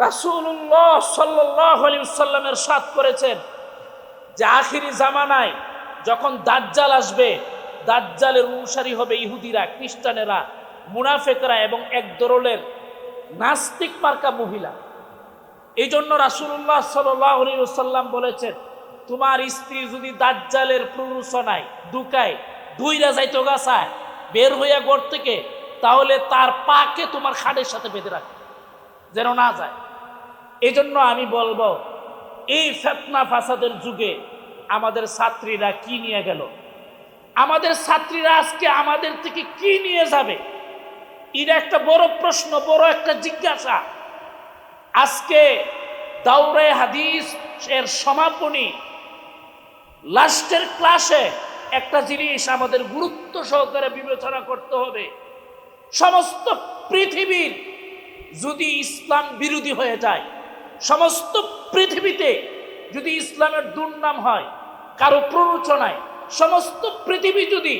রাসূলুল্লাহ সাল্লাল্লাহু আলাইহি ওয়াসাল্লাম ইরশাদ করেছেন যে আখিরি জামানায় যখন দাজ্জাল আসবে, দাজ্জালের অনুসারী হবে ইহুদিরা, খ্রিস্টানেরা, মুনাফিকরা এবং এক দলের নাস্তিক মার্কা মহিলা। এই জন্য রাসূলুল্লাহ সাল্লাল্লাহু আলাইহি ওয়াসাল্লাম বলেছেন, তোমার স্ত্রী যদি দাজ্জালের প্ররোচনায় দুকায় দুইরা যাইতো গাছায় বের হইয়া ঘর থেকে, তাহলে তার পাকে তোমার খাটের সাথে বেঁধে রাখো, যেন না যায়। এই জন্য আমি বলবো, এই ফিতনা ফাসাদের যুগে আমাদের ছাত্রীরা কি নিয়ে গেল, আমাদের ছাত্রীরা আজকে আমাদের থেকে কি নিয়ে যাবে, এটা একটা বড় প্রশ্ন, বড় একটা জিজ্ঞাসা। আজকে দাওরে হাদিস এর সমাপনী লাস্টের ক্লাসে একটা জিনিস আমাদের গুরুত্ব সহকারে বিবেচনা করতে হবে। সমস্ত পৃথিবীর যদি ইসলাম বিরোধী হয়ে যায়, সমস্ত পৃথিবীতে যদি ইসলামের দুর্নাম হয় কারো প্ররোচনায়, সমস্ত পৃথিবী যদি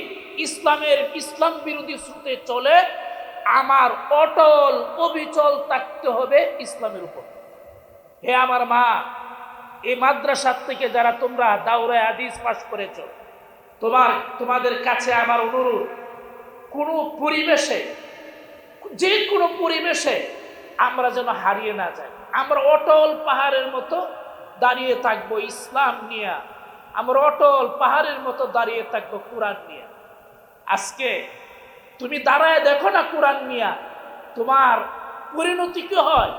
ইসলাম বিরোধী স্রোতে চলে, আমার অটল অবিচল থাকতে হবে ইসলামের উপর। হে আমার মা, এই মাদ্রাসা থেকে যারা তোমরা দাওরে হাদিস পাস করেছ, তোমাদের কাছে আমার অনুরোধ, কোনো পরিবেশে, যে কোনো পরিবেশে আমরা যেন হারিয়ে না যাই। আমরা অটল পাহাড়ের মতো দাঁড়িয়ে থাকবো ইসলাম নিয়ে, আমরা অটল পাহাড়ের মতো দাঁড়িয়ে থাকবো কোরআন নিয়ে। আজকে তুমি দাঁড়ায় দেখো না কোরআন নিয়ে, তোমার পরিণতি কি হয়,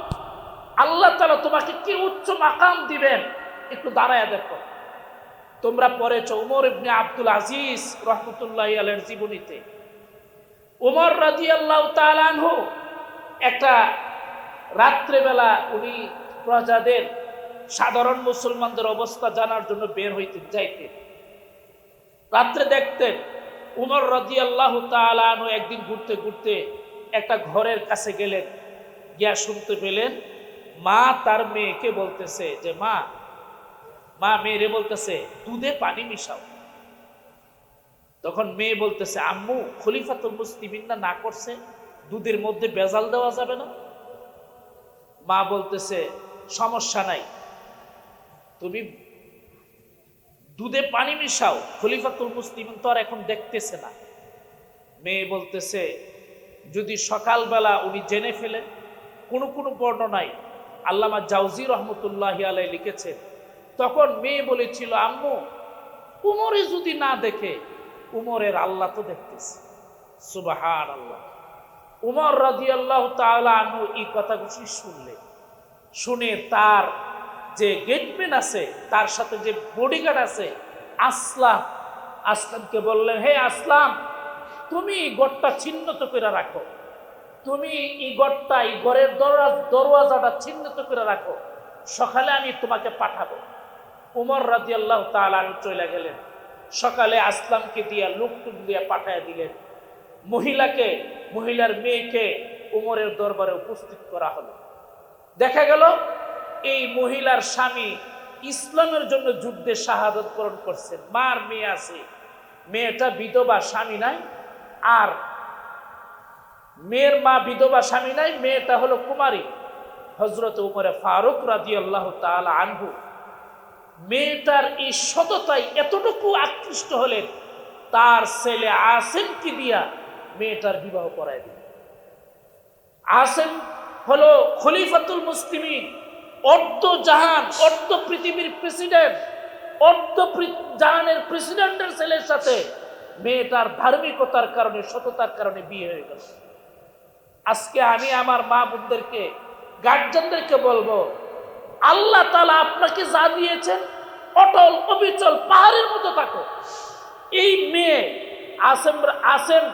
আল্লাহ তাআলা তোমাকে কি উচ্চ মাকাম দিবেন, একটু দাঁড়ায় দেখো। তোমরা পড়েছ উমর ইবনে আব্দুল আজিজ রাহমাতুল্লাহি আলাইহির জীবনীতে, উমর রাদিয়াল্লাহু তাআলা আনহু একটা রাত্রেবেলা উনি প্রজাদের, সাধারণ মুসলমানদের অবস্থা জানার জন্য বের হইতেন, যাইতেন রাত্রে দেখতেন। উমর রাদিয়াল্লাহু তাআলা আনহু একদিন ঘুরতে ঘুরতে একটা ঘরের কাছে গেলেন, গিয়া শুনতে পেলেন মা তার মেয়েকে বলতেছে যে মা মেয়েরে বলতেছে দুধে পানি মিশাও। তখন মেয়ে বলতেছে, আম্মু খলিফাতুল মুসলিমিন না করছে, দুধের মধ্যে ভেজাল দেওয়া যাবে না? মা বলতেছে সমস্যা নাই, তুমি দুধে পানি মিশাও, খলিফাতুল মুসলিমিন তো আর এখন দেখতেছে না। মেয়ে বলতেছে যদি সকালবেলা উনি জেনে ফেলেন। কোনো বর্ণনায় আল্লামা জাওজি রহমতুল্লাহি আলাইহি লিখেছেন, তখন মেয়ে বলেছিল, আম্মু উমরে যদি না দেখে, উমরের আল্লাহ তো দেখতেছে। সুবহানাল্লাহ। উমর রাদিয়াল্লাহু তাআলা আনহু এই কথাগুলি শুনলেন, শুনে তার যে গেটম্যান আছে, তার সাথে যে বডিগার্ড আছে আসলামকে বললেন, হে আসলাম, তুমি ঘরটা চিহ্নিত করে রাখো, তুমি এই ঘরটা, এই ঘরের দরওয়াজাটা চিহ্নিত করে রাখো, সকালে আমি তোমাকে পাঠাবো। উমর রাদিয়াল্লাহু তাআলা আনহু চলে গেলেন। সকালে আসলামকে দিয়া লোকটুক দিয়া পাঠায় দিলেন। মহিলার মেয়েকে উমরের দরবারে উপস্থিত করা হলো। দেখা গেল এই মহিলার স্বামী ইসলামের জন্য যুদ্ধে শাহাদত বরণ করছেন, মার মেয়ে আছে, মেয়েটা বিধবা, স্বামী নাই। আর মেয়ের মা বিধবা, স্বামী নাই, মেয়েটা হলো কুমারী। হযরত উমর ফারুক রাদিয়াল্লাহু তাআলা আনহু মেয়েটার এই সততায় এতটুকু আকৃষ্ট হলেন, তার ছেলে আসেমকে দিয়া মেয়েটার বিবাহ করায় দিলেন। আসেম হলো খলিফাতুল মুসলিমিন, অর্ধ জাহান, অর্ধ পৃথিবীর প্রেসিডেন্ট, অর্ধ জাহানের প্রেসিডেন্টের ছেলের সাথে মেয়েটার ধার্মিকতার কারণে, সততার কারণে বিয়ে হয়ে গেল। আজকে আমি আমার মা বোনদেরকে, গার্জিয়ানদেরকে বলবো, আল্লাহ তাআলা আপনাকে যা দিয়েছেন অটল অবিচল পাহাড়ের মতো থাকো। এই মেয়ে আসেম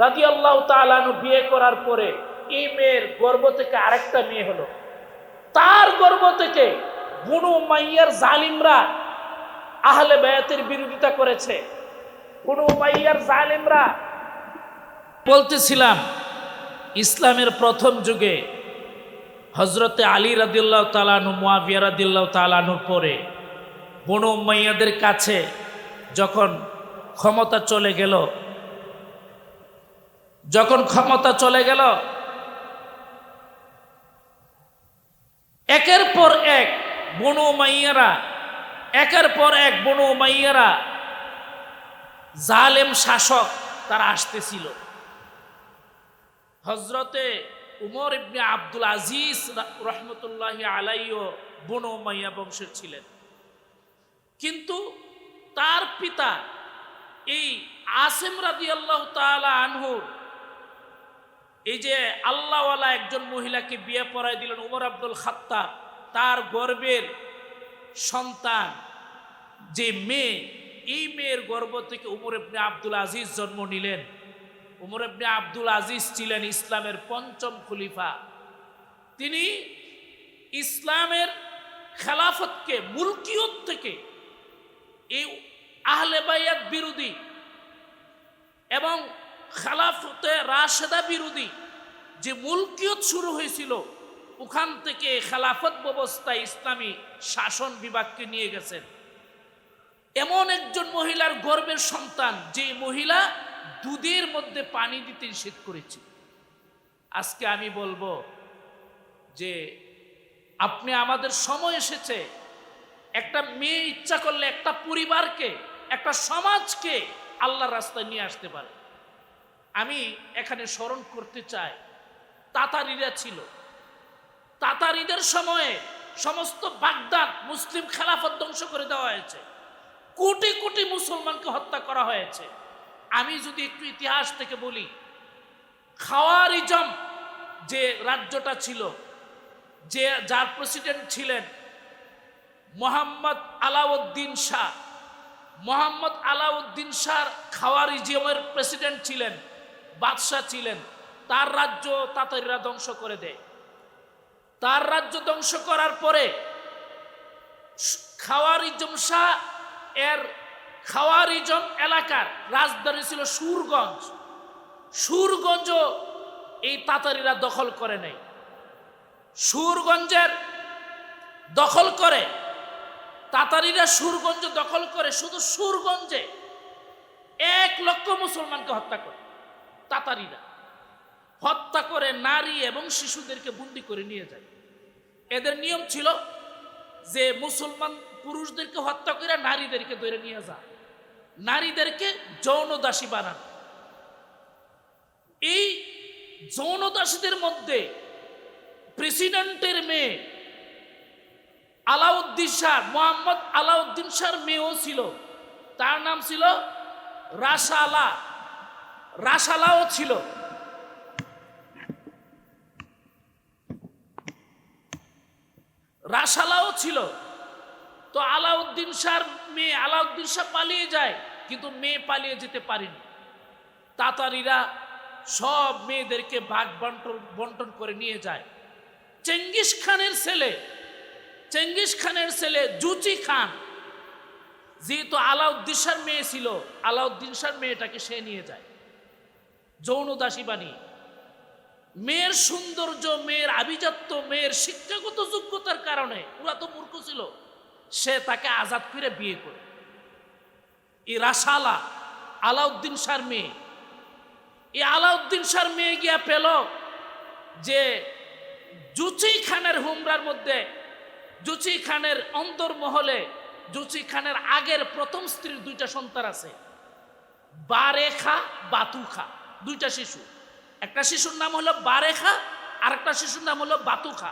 রাদিয়াল্লাহু তাআলা আনহু বিয়ে করার পরে এই মেয়ের গর্ভ থেকে আরেকটা মেয়ে হলো। তার গর্ভ থেকে বনু উমাইয়ার জালিমরা আহলে বায়াতের বিরোধিতা করেছে। বনু উমাইয়ার জালিমরা, বলতেছিলাম ইসলামের প্রথম যুগে হযরতে আলী রাদিয়াল্লাহু তাআলা আনহু, মুয়াবিয়া রাদিয়াল্লাহু তাআলা আনহুর পরে বনু উমাইয়াদের কাছে যখন ক্ষমতা চলে গেল, একের পর এক বনু উমাইয়ারা, একের পর এক বনু উমাইয়ারা জালেম শাসক তারা আসতেছিল। হযরতে উমর ইবনে আব্দুল আজিজ রহমতুল্লাহি আলাইহি বনু উমাইয়া বংশের ছিলেন, কিন্তু তার পিতা এই আসিম রাদিয়াল্লাহু তাআলা আনহু এই যে আল্লাহওয়ালা একজন মহিলাকে বিয়ে পড়ায় দিলেন উমর আব্দুল খাত্তাব, তার গর্ভের সন্তান যে মেয়ে, এই মেয়ের গর্ভ থেকে উমর ইবনে আব্দুল আজিজ জন্ম নিলেন। উমর ইবনে আব্দুল আজিজ ছিলেন ইসলামের পঞ্চম খলিফা। তিনি ইসলামের খেলাফতকে মুলকিয়ত থেকে এই আহলে বাইয়াত বিরোধী এবং খেলাফতে রাশেদা বিরোধী যে মুলকিয়ত শুরু হয়েছিল, ওখান থেকে খেলাফত ব্যবস্থায় ইসলামী শাসন বিভাগকে নিয়ে গেছেন। এমন একজন মহিলার গর্ভের সন্তান, যে মহিলা দুধের মধ্যে পানি দিতে নিষেধ করেছে। আজকে আমি বলবো যে আপনি, আমাদের সময় এসেছে, একটা মেয়ে ইচ্ছা করলে একটা পরিবারকে, একটা সমাজকে আল্লাহর রাস্তায় নিয়ে আসতে পারে। আমি এখানে স্মরণ করতে চাই, তাতারিরা ছিল। তাতারিদের সময়ে সমস্ত বাগদাদ মুসলিম খেলাফত ধ্বংস করে দেওয়া হয়েছে, কোটি কোটি মুসলমানকে হত্যা করা হয়েছে। আমি যদি একটু ইতিহাস থেকে বলি, খাওয়ারিজম যে রাজ্যটা ছিল, যে যার প্রেসিডেন্ট ছিলেন মোহাম্মদ আলাউদ্দিন শাহ, মোহাম্মদ আলাউদ্দিন শাহ খাওয়ারিজমের প্রেসিডেন্ট ছিলেন, বাদশাহ ছিলেন। তার রাজ্য তাতারিরা ধ্বংস করে দেয়। তার রাজ্য ধ্বংস করার পরে খাওয়ারিজম শাহ এর খাওয়ারিজম এলাকার রাজধানী ছিল সুরগঞ্জ। সুরগঞ্জ এই তাতারিরা দখল করে নেয়। সুরগঞ্জের দখল করে তাতারিরা, সুরগঞ্জ দখল করে, শুধু সুরগঞ্জে 1 লক্ষ মুসলমানকে হত্যা করে। তাতারিরা হত্যা করে নারী এবং শিশুদেরকে বন্দী করে নিয়ে যায়। এদের নিয়ম ছিল যে মুসলমান পুরুষদেরকে হত্যা করে নারীদেরকে ধরে নিয়ে যায়, নারীদেরকে যৌন দাসী বানান। এই যৌন দাসীদের মধ্যে প্রেসিডেন্টের মেয়ে আলাউদ্দিন শাহ, মোহাম্মদ আলাউদ্দিন শাহর মেয়েও ছিল। তার নাম ছিল রাসালা, রাসালাও ছিল। রাসালাও ছিল। তো আলাউদ্দিন শাহর মেয়ে, আলাউদ্দিন শাহ পালিয়ে যায়, কিন্তু মেয়ে পালিয়ে যেতে পারেনি। তাতারিরা সব মেয়েদেরকে ভাগ বন্টন করে নিয়ে যায়। চেঙ্গিস খানের ছেলে জুচি খান, যেহেতু আলাউদ্দিন শাহর মেয়ে ছিল, আলাউদ্দিন শাহর মেয়েটাকে সে নিয়ে যায় যৌন দাসী বানিয়ে। মেয়ের সৌন্দর্য, মেয়ের আভিজাত্য, মেয়ের শিক্ষাগত যোগ্যতার কারণে, ওরা তো মূর্খ ছিল, সে তাকে আজাদ করে বিয়ে করে। এই রাসালা আলাউদ্দিন শাহর মেয়ে। এই আলাউদ্দিন শাহর মেয়ে গিয়া পেল যে জুচি খানের হুমরার মধ্যে, জুচি খানের অন্তর্মহলে, জুচি খানের আগের প্রথম স্ত্রীর 2টা সন্তান আছে, বারেখা, বাতুখা, 2টা শিশু। একটা শিশুর নাম হলো বারেখা, আর একটা শিশুর নাম হলো বাতুখা।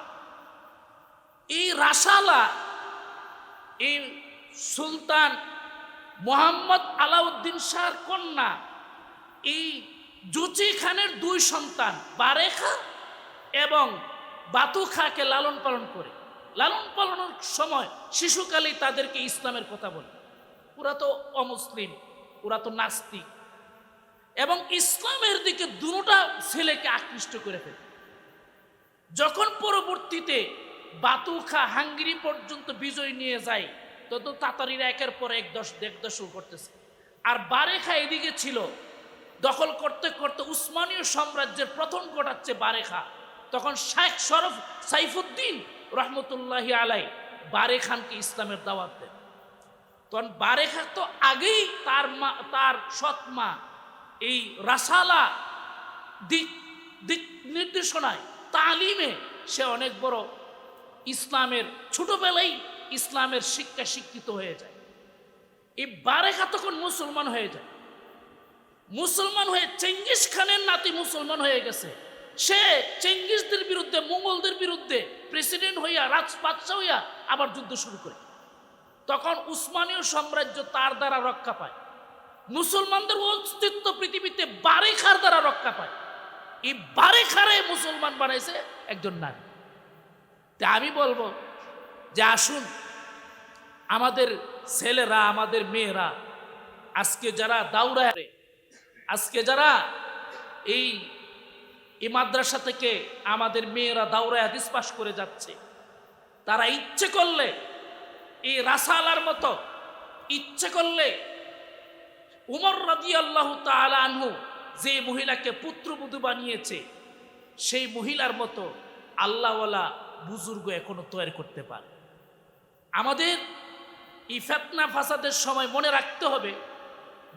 এই রাসালা এই সুলতান মোহাম্মদ আলাউদ্দিন শাহর কন্যা, এই জুচি খানের 2 সন্তান বারেখা এবং বাতুখাকে লালন পালন করে। লালন পালনের সময় শিশুকালেই তাদেরকে ইসলামের কথা বলে। ওরা তো অমুসলিম, ওরা তো নাস্তিক, এবং ইসলামের দিকে দুটা ছেলেকে আকৃষ্ট করে ফেলে। যখন পরবর্তীতে বাতুখা হাঙ্গেরি পর্যন্ত বিজয় নিয়ে যায়, তত তাতারিরা একের পর এক দখল করতেছে। আর বারেখা এদিকে ছিল, দখল করতে করতে উসমানীয় সাম্রাজ্যের পতন ঘটাচ্ছে বারেখা। তখন শেখ শরফ সাইফুদ্দিন রহমতুল্লাহি আলাই বারেখানকে ইসলামের দাওয়াত দেন। তখন বারেখা তো আগেই তার সৎ মা এই রাসালা দিক নির্দেশনায়, তালিমে সে অনেক বড় ইসলামের ছোটবেলায় ইসলামের শিক্ষা শিক্ষিত হয়ে যায়। এই বারেখা তখন মুসলমান হয়ে যায়, মুসলমান হয়ে চেঙ্গিস খানের নাতি মুসলমান হয়ে গেছে। সে চেঙ্গিসদের বিরুদ্ধে, মঙ্গলদের বিরুদ্ধে প্রেসিডেন্ট হইয়া, বাদশা হইয়া আবার যুদ্ধ শুরু করে। তখন উসমানীয় সাম্রাজ্য তার দ্বারা রক্ষা পায়। মুসলমানদের অস্তিত্ব পৃথিবীতে বারেখার দ্বারা রক্ষা পায়। এই বারেখারে মুসলমান বানাইছে একজন নারী। তা আমি বলবো যে আসুন আমাদের ছেলেরা, আমাদের মেয়েরা, আজকে যারা দাউরায়, আজকে যারা এই মাদ্রাসা থেকে আমাদের মেয়েরা দাউরায় হাদিস পাশ করে যাচ্ছে, তারা ইচ্ছে করলে এই রাসালার মতো, ইচ্ছে করলে উমর রাদিয়াল্লাহু তাআলা আনহু যে মহিলাকে পুত্রবধূ বানিয়েছে, সেই মহিলার মতো আল্লাহওয়ালা বুজুর্গ এখনো তৈরি করতে পারে। আমাদের এই ফিতনা ফাসাদের সময় মনে রাখতে হবে,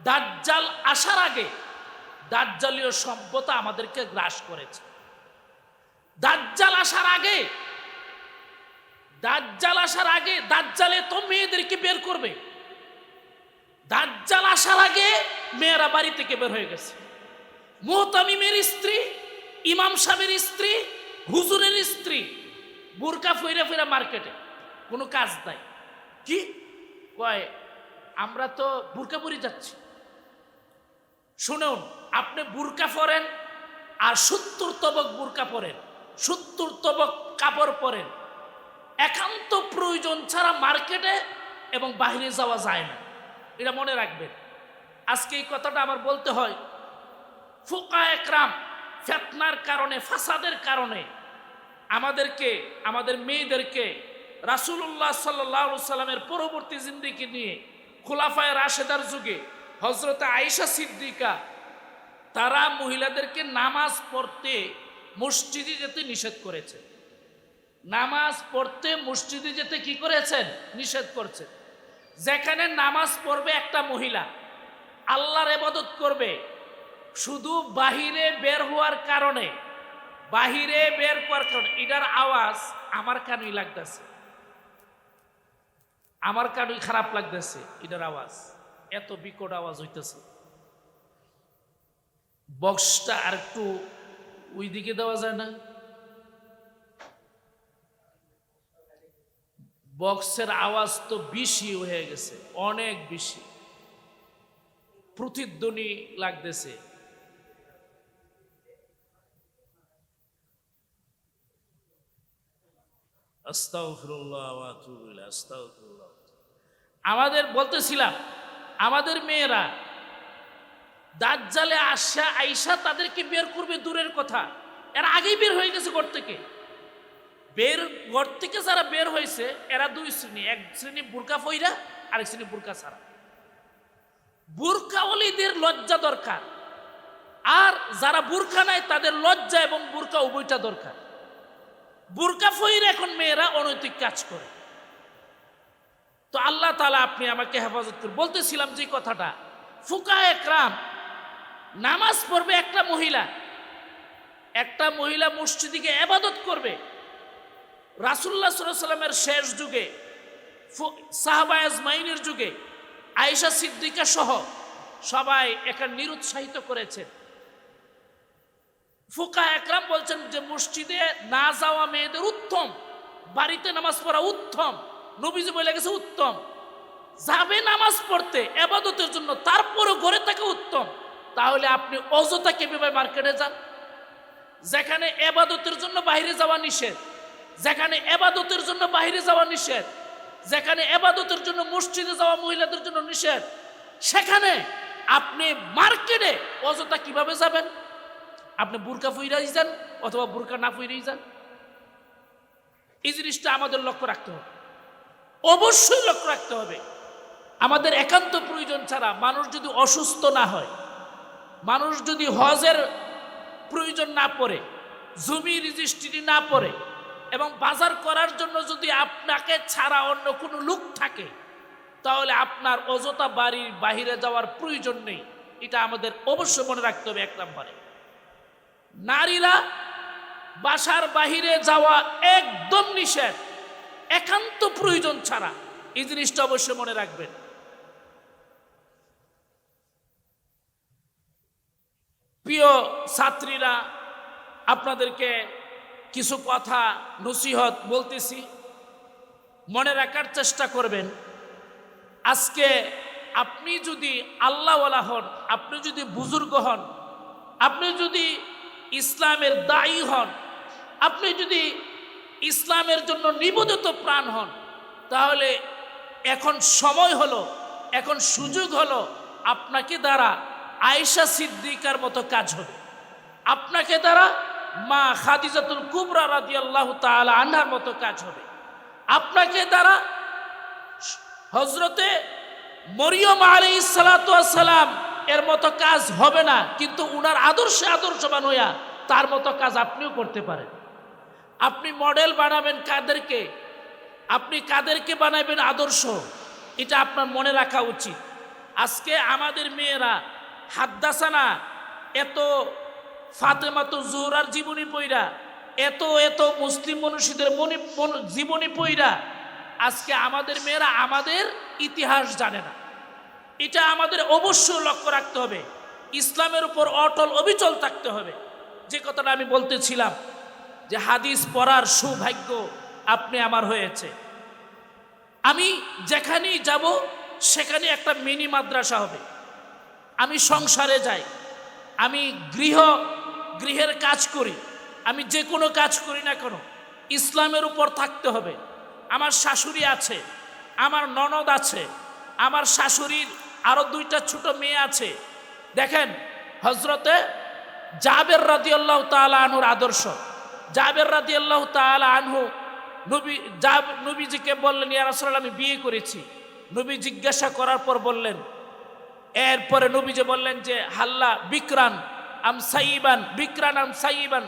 দাজ্জাল আসার আগে দাজ্জালীয় সভ্যতা আমাদেরকে গ্রাস করেছে। দাজ্জাল আসার আগে, দাজ্জালে তো মেয়েদেরকে বের করবে। দাজ্জাল আসার আগে মেয়েরা বাড়ি থেকে বের হয়ে গেছে। মুহতামিমের স্ত্রী, ইমাম সাহেবের স্ত্রী, হুজুরের স্ত্রী বুরকা ফিরে ফিরে মার্কেটে, কোনো কাজ নাই। কি কয়, আমরা তো বুরকা পরে যাচ্ছি। শুনুন, আপনি বুরকা পরেন আর 70 তবক বুরকা পরেন, 70 তবক কাপড় পরেন, একান্ত প্রয়োজন ছাড়া মার্কেটে এবং বাইরে যাওয়া যায় না, এটা মনে রাখবেন। আজকে এই কথাটা আমার বলতে হয়। ফুকায়ে একরাম ফিতনার কারণে, ফাসাদের কারণে আমাদেরকে, আমাদের মেয়েদেরকে রাসূলুল্লাহ সাল্লাল্লাহু আলাইহি সাল্লামের পরবর্তী জিন্দেগি নিয়ে খুলাফায়ে রাশেদার যুগে হযরত আয়েশা সিদ্দিকা, তারা মহিলাদেরকে নামাজ পড়তে মসজিদে যেতে নিষেধ করেছে। নামাজ পড়তে মসজিদে যেতে কি করেছেন? নিষেধ করছেন। যেখানে নামাজ পড়বে একটা মহিলা, আল্লাহর ইবাদত করবে, শুধু বাহিরে বের হওয়ার কারণে, বাহিরে বের করার কারণে, এটার আওয়াজ আমার কানুই লাগতেছে, আমার কানুই খারাপ লাগতেছে, এটার আওয়াজ এত বিকট আওয়াজ হইতেছে। বক্সটা আর একটু ওই দিকে দেওয়া যায় না? বক্সের আওয়াজ তো বেশি হয়ে গেছে, অনেক বেশি প্রতিধ্বনি লাগতেছে। আস্তাগফিরুল্লাহ ওয়া আতুবু ইলাইহি, আস্তাগফিরুল্লাহ। আমাদের বলতেছিলাম, আমাদের মেয়েরা দাজ্জালে আইসা তাদেরকে বের করবে দূরের কথা, এরা আগেই বের হয়ে গেছে ঘর থেকে। ঘর থেকে যারা বের হয়েছে এরা দুই শ্রেণী, এক শ্রেণী বুরকা পইরা, আরেক শ্রেণী বুরকা ছাড়া। বুরকাওয়ালীদের লজ্জা দরকার, আর যারা বুরকা নাই তাদের লজ্জা এবং বুরকা উভয়টা দরকার। বুরকা পইরা এখন মেয়েরা অনৈতিক কাজ করে। তো আল্লাহ তাআলা আপনি আমাকে হেফাজত করুন। বলতেছিলাম যে কথাটা, ফুকায়ে একরাম, নামাজ পড়বে একটা মহিলা মসজিদে গিয়ে ইবাদত করবে। রাসূলুল্লাহ সাল্লাল্লাহু আলাইহি ওয়াসাল্লামের শেষ যুগে, সাহাবা আজমাইনের যুগে আয়েশা সিদ্দিকা সহ সবাই একে নিরুৎসাহিত করেছেন। ফুকায়ে একরাম বলছেন যে মসজিদে না যাওয়া মেয়েদের উত্তম, বাড়িতে নামাজ পড়া উত্তম। নবীজি বলে গেছে উত্তম। যাবে নামাজ পড়তে ইবাদতের জন্য, তারপরও ঘরে থাকা উত্তম। তাহলে আপনি অযথা কিভাবে মার্কেটে যান? যেখানে ইবাদতের জন্য বাইরে যাওয়া নিষেধ, যেখানে ইবাদতের জন্য বাইরে যাওয়া নিষেধ, যেখানে ইবাদতের জন্য মসজিদে যাওয়া মহিলাদের জন্য নিষেধ, সেখানে আপনি মার্কেটে অযথা কিভাবে যাবেন? আপনি বুরকা পইরাই যান অথবা বুরকা না পইরাই যান। এই জিনিসটা আমাদের লক্ষ্য রাখতে হবে, অবশ্যই লক্ষ্য রাখতে হবে। আমাদের একান্ত প্রয়োজন ছাড়া, মানুষ যদি অসুস্থ না হয়, মানুষ যদি হজের প্রয়োজন না পড়ে, জমি রেজিস্ট্রি না পড়ে, এবং বাজার করার জন্য যদি আপনাকে ছাড়া অন্য কোনো লোক থাকে, তাহলে আপনার অযথা বাড়ির বাহিরে যাওয়ার প্রয়োজন নেই। এটা আমাদের অবশ্যই মনে রাখতে হবে। এক নম্বরে, নারীরা বাসার বাহিরে যাওয়া একদম নিষেধ। একান্ত প্রয়োজন ছাড়া। এই জিনিসটা অবশ্যই মনে রাখবেন। প্রিয় ছাত্রীরা, আপনাদেরকে কিছু কথা নসিহত বলতেছি, মনে রাখার চেষ্টা করবেন। আজকে আপনি যদি আল্লাহওয়ালা হন, আপনি যদি বুজুর্গ হন, আপনি যদি ইসলামের দায়ী হন, আপনি যদি ইসলামের জন্য নিবেদিত প্রাণ হন, তাহলে এখন সময় হলো, এখন সুযোগ হলো, আপনাকে দ্বারা আয়েশা সিদ্দিকার মতো কাজ হবে, আপনাকে দ্বারা মা খাদিজাতুল কুবরা রাদিয়াল্লাহু তাআলা আনহার মতো কাজ হবে, আপনাকে দ্বারা হযরতে মরিয়ম আলাইহিস সালাতু ওয়াস সালাম এর মতো কাজ হবে না, কিন্তু উনার আদর্শে আদর্শবান হইয়া তার মতো কাজ আপনিও করতে পারেন। আপনি মডেল বানাবেন কাদেরকে, আপনি কাদেরকে বানাবেন আদর্শ, এটা আপনার মনে রাখা উচিত। আজকে আমাদের মেয়েরা হাদ্দাসানা এত ফাতেমাতু জোহরার জীবনী পইরা, এত এত মুসলিম মনীষীদের জীবনী পইরা, আজকে আমাদের মেয়েরা আমাদের ইতিহাস জানে না। এটা আমাদের অবশ্যই লক্ষ্য রাখতে হবে। ইসলামের উপর অটল অবিচল থাকতে হবে। যে কথাটা আমি বলতেছিলাম যে হাদিস পড়ার সৌভাগ্য আপনি আমার হয়েছে। আমি যেখানেই যাব সেখানে একটা মিনি মাদ্রাসা হবে। আমি সংসারে যাই, আমি গৃহের কাজ করি, আমি যে কোনো কাজ করি না কেন ইসলামের উপর থাকতে হবে। আমার শাশুড়ি আছে, আমার ননদ আছে, আমার শাশুড়ির আরো 2টা ছোট মেয়ে আছে। দেখেন হযরতে জাবের রাদিয়াল্লাহু তাআলা আনহুর আদর্শ। জাবের রাদিয়াল্লাহু তাআলা আনহু নবীজিকে বললেন, ইয়া রাসূলুল্লাহ আমি বিয়ে করেছি। নবী জিজ্ঞাসা করার পর বললেন, এরপরে নবীজি বললেন যে হাল্লা বিকরান আম সাইবান, বিকরান আম সাইবান,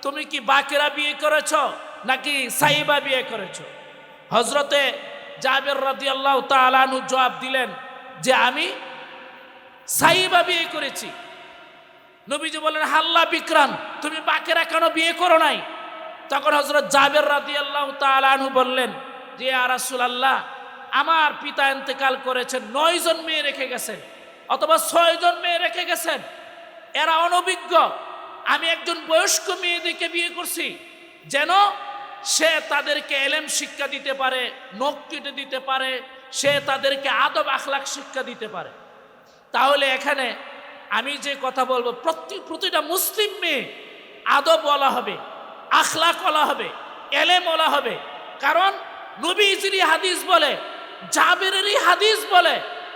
তুমি কি বাকেরা বিয়ে করেছো নাকি সাইবা বিয়ে করেছো? হযরতে জাবের রাদিয়াল্লাহু তাআলা আনহু জবাব দিলেন যে আমি সাইবা বিয়ে করেছি। নবীজি বললেন হাল্লা বিকরান, তুমি বাকেরা কেন বিয়ে করো নাই? তখন হযরত জাবের রাদিয়াল্লাহু তাআলা আনহু বললেন যে ইয়া রাসূলুল্লাহ, আমার পিতা ইন্তেকাল করেছেন, 9 জন মেয়ে রেখে গেছেন অথবা 6 জন মেয়ে রেখে গেছেন, এরা অনভিজ্ঞ। আমি একজন বয়স্ক মেয়েদেরকে বিয়ে করছি যেন সে তাদেরকে এলেম শিক্ষা দিতে পারে, নখ কেটে দিতে পারে, সে তাদেরকে আদব আখলাক শিক্ষা দিতে পারে। তাহলে এখানে আমি যে কথা বলবো, প্রতিটা মুসলিম মেয়ে আদব বলা হবে, আখলাক বলা হবে, এলেম বলা হবে। কারণ নবীজির হাদিস বলে, জাবেরেরই হাদিস বলে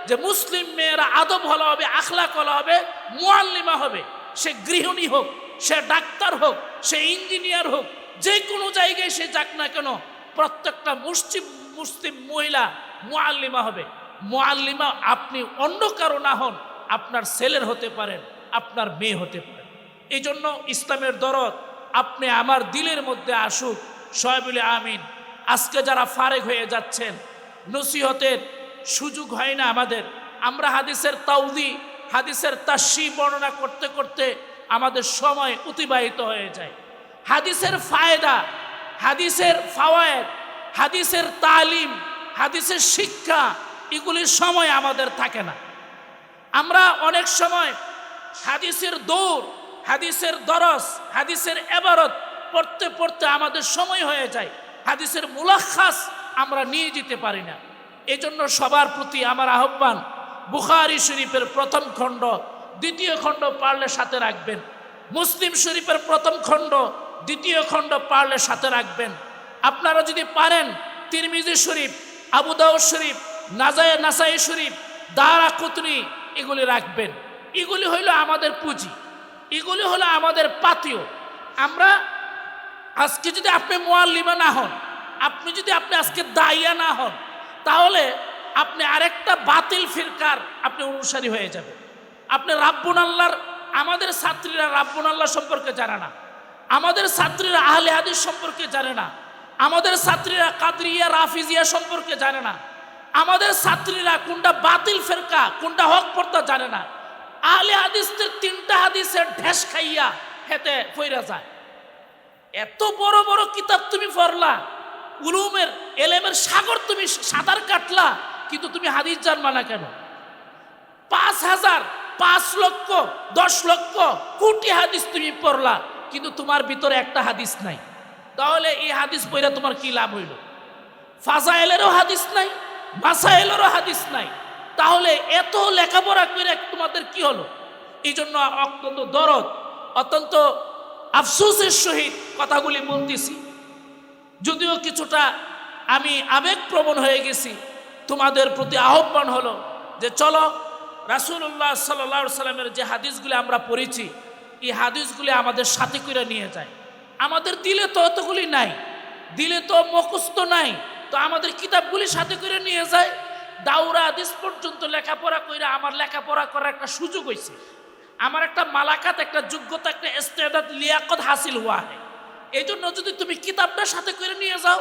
যে মুসলিম মেয়েরা আদব হলা হবে, আখলাক হলা হবে, মুআল্লিমা হবে। সে গৃহিণী হোক, সে ডাক্তার হোক, সে ইঞ্জিনিয়ার হোক, যে কোনো জায়গায় সে যাক না কেন, প্রত্যেকটা মুসলিম মহিলা মুআল্লিমা হবে। মুআল্লিমা আপনি অন্য কারো না হন, আপনার ছেলের হতে পারেন, আপনার মেয়ে হতে পারেন। এই জন্য ইসলামের দরদ আপনি আমার দিলের মধ্যে আসুক, সবাই বলে আমিন। আজকে যারা ফারেক হয়ে যাচ্ছেন, নসিহতের সুযোগ হয় না আমাদের, আমরা হাদিসের তাওদি, হাদিসের তাশরী বর্ণনা করতে করতে আমাদের সময় অতিবাহিত হয়ে যায়। হাদিসের ফায়দা, হাদিসের ফাওয়ায়েদ, হাদিসের তালিম, হাদিসের শিক্ষা, এগুলির সময় আমাদের থাকে না। আমরা অনেক সময় হাদিসের দৌড়, হাদিসের দরস, হাদিসের ইবারত পড়তে পড়তে আমাদের সময় হয়ে যায়, হাদিসের মুলাখাস আমরা নিয়ে যেতে পারি না। এজন্য সবার প্রতি আমার আহ্বান, বুখারী শরীফের 1ম খণ্ড 2য় খণ্ড পারলে সাথে রাখবেন, মুসলিম শরীফের 1ম খণ্ড 2য় খণ্ড পারলে সাথে রাখবেন। আপনারা যদি পারেন তিরমিজি শরীফ, আবু দাউদ শরীফ, নাসাই শরীফ, দারাকুতনি এগুলি রাখবেন। এগুলি হইল আমাদের পুঁজি, এগুলি হলো আমাদের পাথেয়। আমরা আজকে যদি আপনি মুআল্লিমা না হন, আপনি আজকে দাইয়া না হন, তাহলে আপনি আরেকটা বাতিল ফিরকার আপনি অনুসারী হয়ে যাবেন। আপনি রাব্বুন আল্লাহর, আমাদের ছাত্রীরা রাব্বুন আল্লাহ সম্পর্কে জানে না, আমাদের ছাত্রীরা আহলে হাদিস সম্পর্কে জানে না, আমাদের ছাত্রীরা কাদরিয়া রাফিজিয়া সম্পর্কে জানে না, আমাদের ছাত্রীরা কোনটা বাতিল ফিরকা কোনটা হক পর্দা জানে না। আহলে হাদিসদের 3টা হাদিসের ঢেস খাইয়া হেতে ফইরা যায়। এত বড় বড় কিতাব তুমি পড়লা, উলুমের এলেমের সাগর তুমি সাঁতার কাটলা, কিন্তু তুমি হাদিস জানবা না কেন? 5,000, 5 লক্ষ, 10 লক্ষ, কোটি হাদিস তুমি পড়লা, কিন্তু তোমার ভিতরে একটা হাদিস নাই। তাহলে এই হাদিস পড়া তোমার কি লাভ হইল? ফাজাইলেরও হাদিস নাই, মাসাইলেরও হাদিস নাই, তাহলে এত লেখাপড়া করে তোমাদের কি হলো? এই জন্য অত্যন্ত দরদ, অত্যন্ত আফসোসের সহিত কথাগুলি বলতেছি, যদিও কিছুটা আমি আবেগপ্রবণ হয়ে গেছি। তোমাদের প্রতি আহ্বান হলো যে চলো রাসূলুল্লাহ সাল্লাল্লাহু আলাইহি সাল্লামের যে হাদিসগুলি আমরা পড়েছি, এই হাদিসগুলি আমাদের সাথে করে নিয়ে যায়। আমাদের দিলে তো অতগুলি নাই, দিলে তো মুখস্থ নাই, তো আমাদের কিতাবগুলি সাথে করে নিয়ে যায়। দাওরা হাদিস পর্যন্ত লেখাপড়া করে আমার লেখাপড়া করার একটা সুযোগ হয়েছে, আমার একটা মালাকাত, একটা যোগ্যতা, একটা ইস্তেদাদ, লিয়াকত হাসিল হওয়া হয়। এই জন্য যদি তুমি কিতাবটা সাথে করে নিয়ে যাও,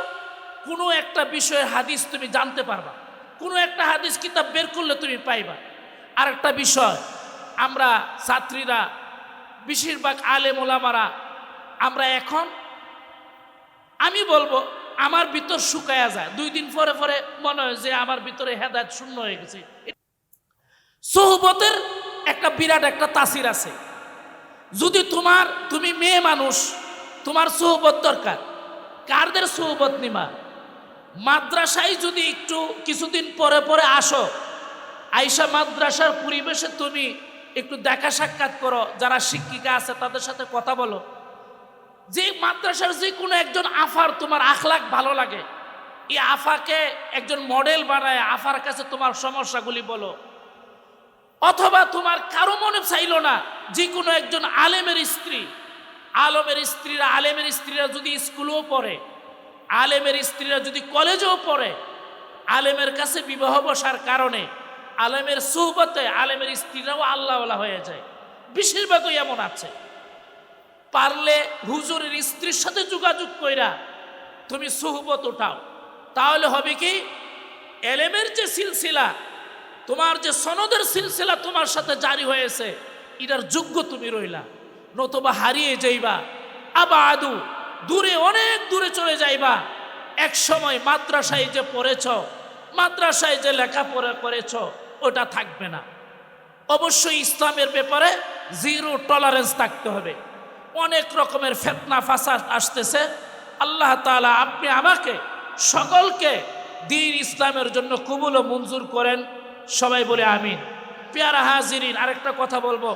কোনো একটা বিষয়ের হাদিস তুমি জানতে পারবা, কোনো একটা হাদিস কিতাব বের করলে তুমি পাইবা। আর একটা বিষয়, আমরা ছাত্রীরা, বেশিরভাগ আলেম ওলামারা, আমরা এখন, আমি বলবো আমার ভিতর শুকায়া যায়, 2 দিন পরে পরে মনে হয় যে আমার ভিতরে হেদায়েত শূন্য হয়ে গেছে। সোহবতের একটা বিরাট একটা তাসির আছে। যদি তুমি মেয়ে মানুষ, তোমার সোহবত দরকার, কারদের সোহবত নিমা? মাদ্রাসায় যদি একটু কিছুদিন পরে পরে আসো, আইসা মাদ্রাসার পরিবেশে তুমি একটু দেখা সাক্ষাৎ করো, যারা শিক্ষিকা আছে তাদের সাথে কথা বলো, যে মাদ্রাসার যে কোনো একজন আফার তোমার আখলাক ভালো লাগে, এই আফাকে একজন মডেল বানায় আফার কাছে তোমার সমস্যাগুলি বলো। অথবা তোমার কারো মনে চাইল না, যে কোনো একজন আলেমের স্ত্রীরা যদি স্কুলেও পড়ে, আলেমের স্ত্রীরা যদি কলেজেও পড়ে, আলেমের কাছে বিবাহ বসার কারণে আলেমের সুহবতে আলেমের স্ত্রীরাও আল্লাহওয়ালা হয়ে যায়। বেশিরভাগই এমন আছে। পারলে হুজুরের স্ত্রীর সাথে যোগাযোগ কইরা তুমি সুহবত উঠাও, তাহলে হবে কি, এলেমের যে সিলসিলা, তোমার যে সনদের সিলসিলা তোমার সাথে জারি হয়েছে, এটার যোগ্য তুমি রইলা। নতুবা হারিয়ে যাইবা, আবাদু, দূরে, অনেক দূরে চলে যাইবা। এক সময় মাদ্রাসায় যে পড়েছ, মাদ্রাসায় যে লেখাপড়া করেছ, ওটা থাকবে না। অবশ্যই ইসলামের ব্যাপারে 0 টলারেন্স থাকতে হবে। অনেক রকমের ফিতনা ফাসাদ আসতেছে। আল্লাহ তাআলা আপনি আমাকে সকলকে দ্বীন ইসলামের জন্য কবুল ও মঞ্জুর করেন, সবাই বলে আমিন। পেয়ারা হাজিরিন, আরেকটা কথা বলবো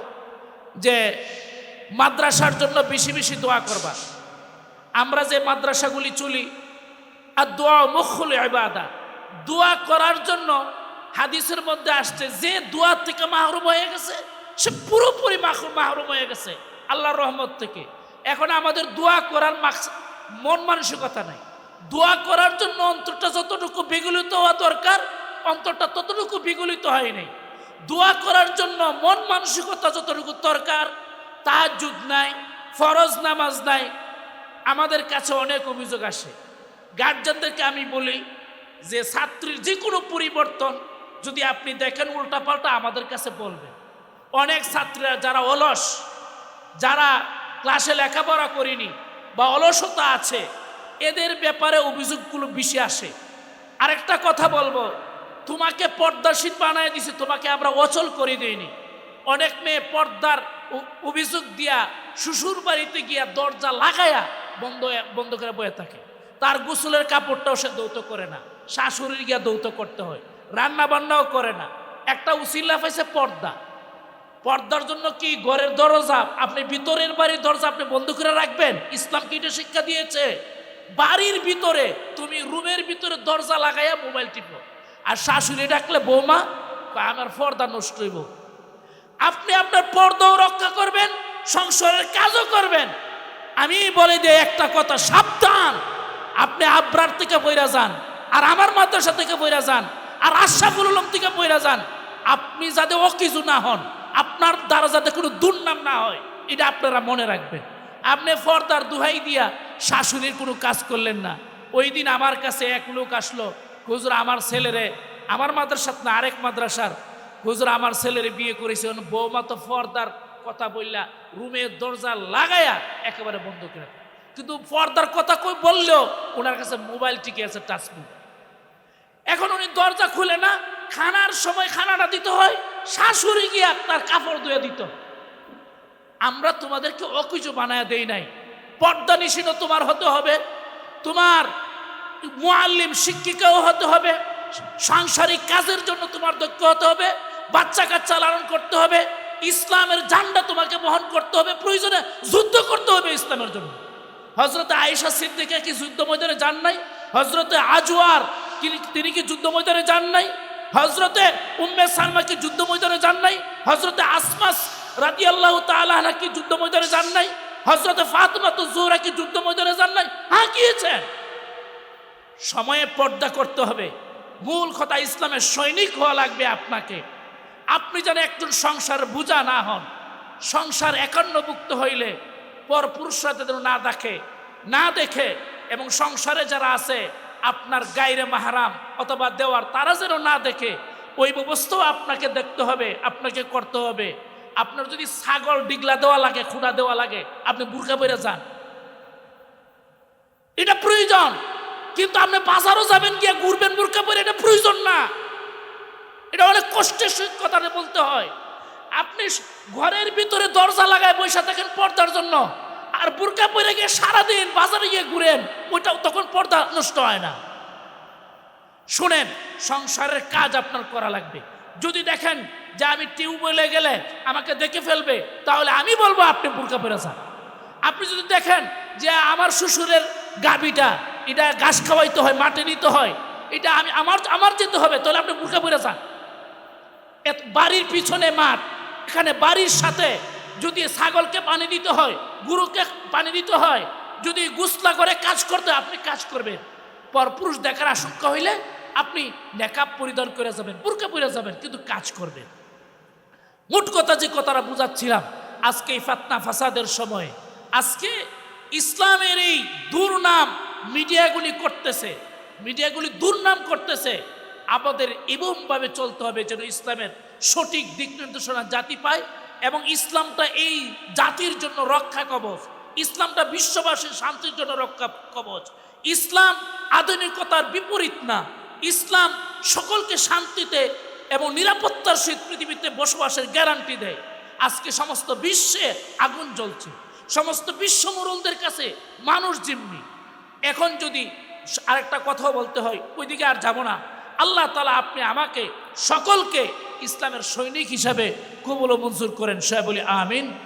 যে মাদ্রাসার জন্য বেশি বেশি দোয়া করবা। আমরা যে মাদ্রাসাগুলি চলি, আর দোয়া মুখুল ইবাদা, দোয়া করার জন্য হাদিসের মধ্যে আসছে, যে দোয়া থেকে মাহরুম হয়ে গেছে সে পুরোপুরি মাহরুম হয়ে গেছে আল্লাহর রহমত থেকে। এখন আমাদের দোয়া করার মন মানসিকতা নাই। দোয়া করার জন্য অন্তরটা যতটুকু বিগলিত হওয়া দরকার, অন্তরটা ততটুকু বিগলিত হয় নাই। দোয়া করার জন্য মন মানসিকতা যতটুকু দরকার, তাহাজ্জুদ নাই, ফরজ নামাজ নাই। আমাদের কাছে অনেক অভিযোগ আসে। গার্জিয়ানদেরকে আমি বলি যে ছাত্রীর যে কোনো পরিবর্তন যদি আপনি দেখেন উল্টাপাল্টা, আমাদের কাছে বলবেন। অনেক ছাত্রীরা যারা অলস, যারা ক্লাসে লেখাপড়া করেনি বা অলসতা আছে, এদের ব্যাপারে অভিযোগগুলো বেশি আসে। আরেকটা কথা বলবো, তোমাকে পর্দাশীল বানায় দিছে, তোমাকে আমরা অচল করে দিইনি। অনেক মেয়ে পর্দার অভিযোগ দিয়া শ্বশুর বাড়িতে গিয়া দরজা লাগায়া বন্ধ করে বয়ে থাকে। তার গোসলের কাপড়টাও সে দৌত করে না, শাশুড়ির গিয়া দৌত করতে হয়, রান্না বান্নাও করে না। একটা উসিলা পাইছে পর্দা। পর্দার জন্য কি ঘরের দরজা, আপনি ভিতরের বাড়ির দরজা আপনি বন্ধ করে রাখবেন? ইসলাম কি এটা শিক্ষা দিয়েছে? বাড়ির ভিতরে তুমি রুমের ভিতরে দরজা লাগাইয়া মোবাইল টিপো, আর শাশুড়ি ডাকলে বৌমা আমার পর্দা নষ্ট হইব। আপনি আপনার পর্দাও রক্ষা করবেন, সংসারের কাজও করবেন। আমি বলে দিই একটা কথা, সাবধান, আপনি আব্রার থেকে বইরা যান, আর আমার মাদ্রাসা থেকে বইরা যান, আর আশরাফুল উলুম থেকে বইরা যান। আপনি যাতে অকিছু না হন, আপনার দ্বারা যাতে কোনো দুর্নাম না হয়, এটা আপনারা মনে রাখবেন। আপনি পর্দার দুহাই দিয়া শাশুড়ির কোনো কাজ করলেন না। ওই দিন আমার কাছে এক লোক আসলো, হুজুর আমার ছেলেরে, আমার মাদ্রাসার না আরেক মাদ্রাসার, হুজুর আমার ছেলেরে বিয়ে করেছে, বৌমা তো পর্দার কথা বললা রুমের দরজা লাগায়া একেবারে বন্ধ করে। কিন্তু পর্দার কথা কই বললেও ওনার কাছে মোবাইল টিকে আছে, টাচ মোবাইল। এখন উনি দরজা খুলে না, খানার সময় খানাটা দিতে হয়, শাশুড়ি গিয়ে আপনার কাপড় ধুয়ে দিত। আমরা তোমাদেরকে অকিছু বানায় দেই নাই। পর্দা নিশিনও তোমার হতে হবে, তোমার মুআল্লিম শিক্ষিকাও হতে হবে, সাংসারিক কাজের জন্য তোমার দক্ষ হতে হবে, বাচ্চা কাচ্চা লালন করতে হবে, ইসলামের ঝান্ডা তোমাকে বহন করতে হবে, প্রয়োজনে যুদ্ধ করতে হবে ইসলামের জন্য। হযরতে আয়েশা সিদ্দিকা কি যুদ্ধ ময়দানে যান নাই? হযরতে আজওয়ার তিনি কি যুদ্ধ ময়দানে যান নাই? হযরতে উম্মে সালমা কি যুদ্ধ ময়দানে যান নাই? হযরতে আসমা রাদিয়াল্লাহু তাআলা আনহা কি যুদ্ধ ময়দানে যান নাই? হযরতে ফাতিমাতুজ জোহরা কি যুদ্ধ ময়দানে যান নাই? হ্যাঁ, গিয়েছেন। সময়ে পর্দা করতে হবে। মূল কথা, ইসলামের সৈনিক হওয়া লাগবে আপনাকে। আপনি যেন একজন সংসার বুঝা না হন। সংসার একান্নভুক্ত হইলে পর পুরুষরা যেন না দেখে এবং সংসারে যারা আছে আপনার গায়রে মাহরাম অথবা দেওয়ার, তারা যেন না দেখে, ওই ব্যবস্থাও আপনাকে দেখতে হবে, আপনাকে করতে হবে। আপনার যদি ছাগল ডিগলা দেওয়া লাগে, খুঁড়া দেওয়া লাগে, আপনি বুরকা পরে যান, এটা প্রয়োজন। কিন্তু আপনি বাজারও যাবেন, গিয়ে ঘুরবেন বুরকা পরে, এটা প্রয়োজন না। এটা অনেক কষ্টের সহিত কথাটা বলতে হয়। আপনি ঘরের ভিতরে দরজা লাগায় বসে থাকেন পর্দার জন্য, আর বুরকা পরে গিয়ে সারাদিন বাজারে গিয়ে ঘুরেন, ওইটা তখন পর্দা নষ্ট হয় না। শুনেন, সংসারের কাজ আপনার করা লাগবে। যদি দেখেন যে আমি টিউবওয়েলে গেলে আমাকে দেখে ফেলবে, তাহলে আমি বলবো আপনি বুরকা পরে যান। আপনি যদি দেখেন যে আমার শ্বশুরের গাভীটা এটা ঘাস খাওয়াইতে হয়, মাঠে নিতে হয়, এটা আমার যেতে হবে, তাহলে আপনি বুরকা পরে যান। বাড়ির পিছনে মাঠ, এখানে বাড়ির সাথে যদি ছাগলকে পানি দিতে হয়, গরুকে পানি দিতে হয়, যদি গুসলা করে কাজ করতে হয়, আপনি কাজ করবেন। পরপুরুষ দেখার আশঙ্কা হইলে আপনি নেকাব পরিধান করে যাবেন, বুরকা পরে যাবেন, কিন্তু কাজ করবেন। মোট কথা যে কথাটা বুঝাচ্ছিলাম, আজকে এই ফাতনা ফাসাদের সময়, আজকে ইসলামের এই দুর্নাম মিডিয়াগুলি দুর্নাম করতেছে। আমাদের এমনভাবে চলতে হবে যেন ইসলামের সঠিক দিক নির্দেশনা জাতি পায়, এবং ইসলামটা এই জাতির জন্য রক্ষা কবচ, ইসলামটা বিশ্ববাসীর শান্তির জন্য রক্ষা কবচ। ইসলাম আধুনিকতার বিপরীত না, ইসলাম সকলকে শান্তিতে এবং নিরাপত্তার সহিত পৃথিবীতে বসবাসের গ্যারান্টি দেয়। আজকে সমস্ত বিশ্বে আগুন জ্বলছে, সমস্ত বিশ্ব মুরুলদের কাছে মানুষ জিম্মি। এখন যদি আরেকটা কথা বলতে হয়, ওইদিকে আর যাব না। আল্লাহ তাআলা আপনি আমাকে সকলকে ইসলামের সৈনিক হিসাবে কবুল ও মঞ্জুর করেন, সবাই বলি আমিন।